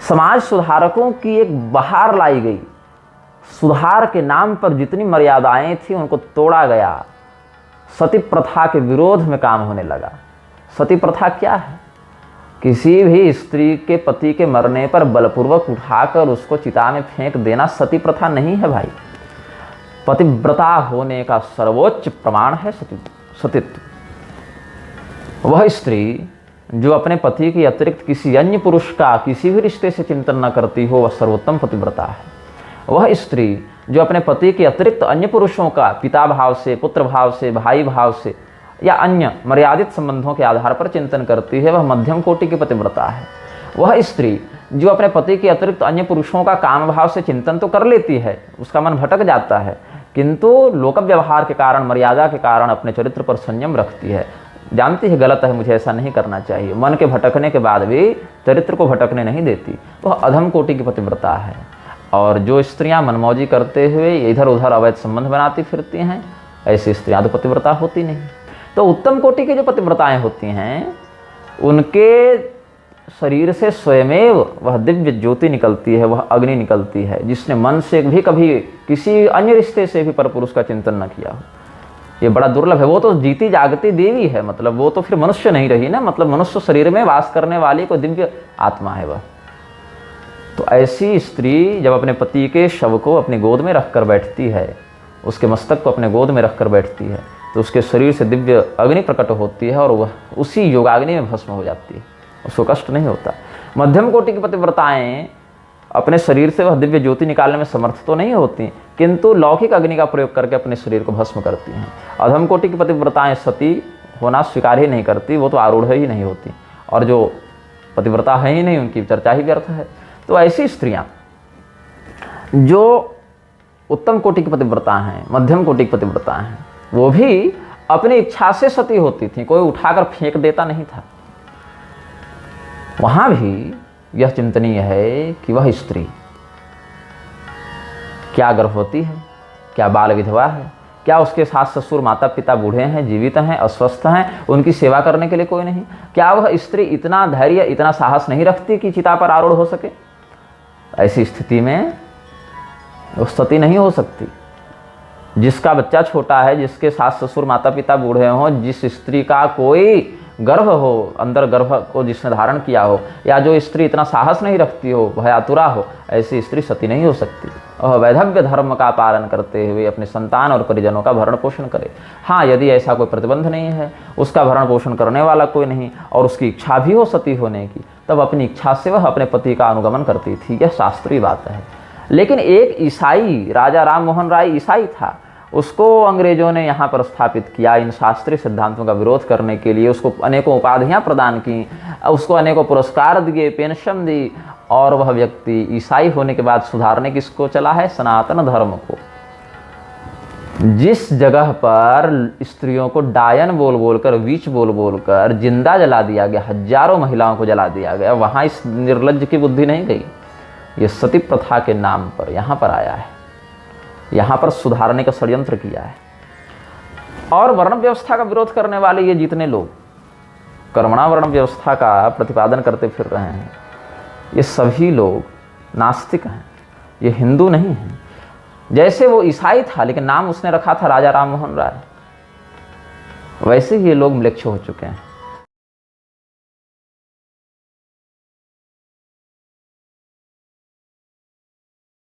समाज सुधारकों की एक बहार लाई गई। सुधार के नाम पर जितनी मर्यादाएं थी उनको तोड़ा गया। सती प्रथा के विरोध में काम होने लगा। सती प्रथा क्या है? किसी भी स्त्री के पति के मरने पर बलपूर्वक उठाकर उसको चिता में फेंक देना सती प्रथा नहीं है भाई। पतिव्रता होने का सर्वोच्च प्रमाण है सतीत्व। वह स्त्री जो अपने पति के अतिरिक्त किसी अन्य पुरुष का किसी भी रिश्ते से चिंतन न करती हो, वह सर्वोत्तम पतिव्रता है। वह स्त्री जो अपने पति के अतिरिक्त अन्य पुरुषों का पिता भाव से, पुत्र भाव से, भाई भाव से या अन्य मर्यादित संबंधों के आधार पर चिंतन करती है, वह मध्यम कोटि की पतिव्रता है। वह स्त्री जो अपने पति के अतिरिक्त अन्य पुरुषों का काम भाव से चिंतन तो कर लेती है, उसका मन भटक जाता है, किंतु लोक व्यवहार के कारण, मर्यादा के कारण अपने चरित्र पर संयम रखती है। जानती है गलत है, मुझे ऐसा नहीं करना चाहिए, मन के भटकने के बाद भी चरित्र को भटकने नहीं देती, वह अधम कोटि की पतिव्रता है। और जो स्त्रियां मनमौजी करते हुए इधर उधर अवैध संबंध बनाती फिरती हैं, ऐसी स्त्रियां तो पतिव्रता होती नहीं। तो उत्तम कोटि की जो पतिव्रताएं होती हैं, उनके शरीर से स्वयमेव वह दिव्य ज्योति निकलती है, वह अग्नि निकलती है, जिसने मन से भी कभी किसी अन्य रिश्ते से भी परपुरुष का चिंतन न किया हो। ये बड़ा दुर्लभ है। वो तो जीती जागती देवी है, मतलब वो तो फिर मनुष्य नहीं रही ना, मतलब मनुष्य शरीर में वास करने वाली कोई दिव्य आत्मा है वह। तो ऐसी स्त्री जब अपने पति के शव को अपनी गोद में रखकर बैठती है, उसके मस्तक को अपने गोद में रखकर बैठती है, तो उसके शरीर से दिव्य अग्नि प्रकट होती है और वह उसी योगाग्नि में भस्म हो जाती है, उसको कष्ट नहीं होता। मध्यम कोटि की पतिव्रताएं अपने शरीर से वह दिव्य ज्योति निकालने में समर्थ तो नहीं होती, किंतु लौकिक अग्नि का प्रयोग करके अपने शरीर को भस्म करती हैं। अधम कोटि की पतिव्रताएं सती होना स्वीकार ही नहीं करती, वो तो आरूढ़ ही नहीं होती, और जो पतिव्रता है ही नहीं उनकी चर्चा ही व्यर्थ है। तो ऐसी स्त्रियां जो उत्तम कोटि की पतिव्रता हैं, मध्यम कोटि की पतिव्रता हैं, वो भी अपनी इच्छा से सती होती थी, कोई उठाकर फेंक देता नहीं था। वहां भी यह चिंतनीय है कि वह स्त्री क्या गर्भवती है, क्या बाल विधवा है, क्या उसके सास ससुर माता पिता बूढ़े हैं, जीवित हैं, अस्वस्थ हैं, उनकी सेवा करने के लिए कोई नहीं, क्या वह स्त्री इतना धैर्य, इतना साहस नहीं रखती कि चिता पर आरूढ़ हो सके? ऐसी स्थिति में वो सती नहीं हो सकती। जिसका बच्चा छोटा है, जिसके सास ससुर माता पिता बूढ़े हों, जिस स्त्री का कोई गर्भ हो, अंदर गर्भ को जिसने धारण किया हो, या जो स्त्री इतना साहस नहीं रखती हो, भयातुरा हो, ऐसी स्त्री सती नहीं हो सकती। वह वैधव्य धर्म का पालन करते हुए अपने संतान और परिजनों का भरण पोषण करे। हाँ, यदि ऐसा कोई प्रतिबंध नहीं है, उसका भरण पोषण करने वाला कोई नहीं, और उसकी इच्छा भी हो सती होने की, तब अपनी इच्छा से वह अपने पति का अनुगमन करती थी। यह शास्त्रीय बात है। लेकिन एक ईसाई, राजा राम मोहन राय ईसाई था, उसको अंग्रेजों ने यहाँ पर स्थापित किया इन शास्त्रीय सिद्धांतों का विरोध करने के लिए। उसको अनेकों उपाधियाँ प्रदान की, उसको अनेकों पुरस्कार दिए, पेंशन दी, और वह व्यक्ति ईसाई होने के बाद सुधारने किसको चला है? सनातन धर्म को। जिस जगह पर स्त्रियों को डायन बोल बोलकर, वीच बोल बोलकर जिंदा जला दिया गया, हजारों महिलाओं को जला दिया गया, वहाँ इस निर्लज्ज की बुद्धि नहीं गई। ये सती प्रथा के नाम पर यहाँ पर आया है, यहाँ पर सुधारने का षड्यंत्र किया है। और वर्ण व्यवस्था का विरोध करने वाले ये जितने लोग कर्मणा वर्ण व्यवस्था का प्रतिपादन करते फिर रहे हैं, ये सभी लोग नास्तिक हैं, ये हिंदू नहीं हैं। जैसे वो ईसाई था लेकिन नाम उसने रखा था राजा राम मोहन राय, वैसे ही ये लोग म्लेच्छ हो चुके हैं।